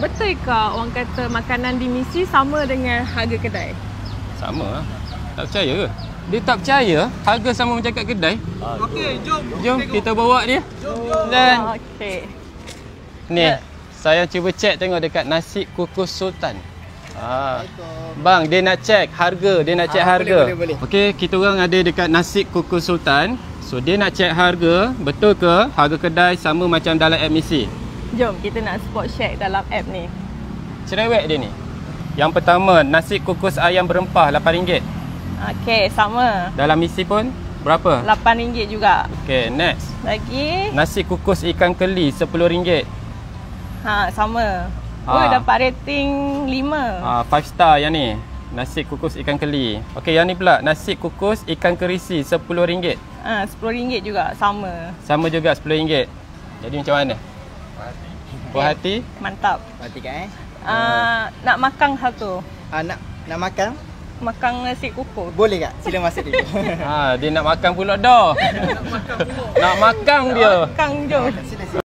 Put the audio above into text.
betul ke orang kata makanan di Misi sama dengan harga kedai? Sama lah. Tak percaya ke? Dia tak percaya harga sama macam kat kedai. Okey, jom. Jom kita bawa dia. Jom. Dan Okey. ni, saya cuba cek tengok dekat nasi kukus sultan. Bang, dia nak cek harga, dia nak cek harga. Boleh. Okey, kita orang ada dekat nasi kukus sultan. So dia nak cek harga, betul ke harga kedai sama macam dalam app Misi? Jom kita nak spot check dalam app ni. Cerewet dia ni. Yang pertama, nasi kukus ayam berempah RM8. Okey, sama. Dalam Misi pun berapa? RM8 juga. Okey, next. Lagi. Nasi kukus ikan keli RM10. Sama. Oh, dapat rating 5. 5 star yang ni. Nasi kukus ikan keli. Okey, yang ni pula nasi kukus ikan kerisi RM10. RM10 juga, sama. Sama juga RM10. Jadi macam mana? Puas hati? Mantap. Perhatikan Nak makan satu. nak makan? Makan nasi kukus. Boleh tak? Sila masuk dulu. Dia nak makan pula dah. Nak makan dia. Makan jom. Sila.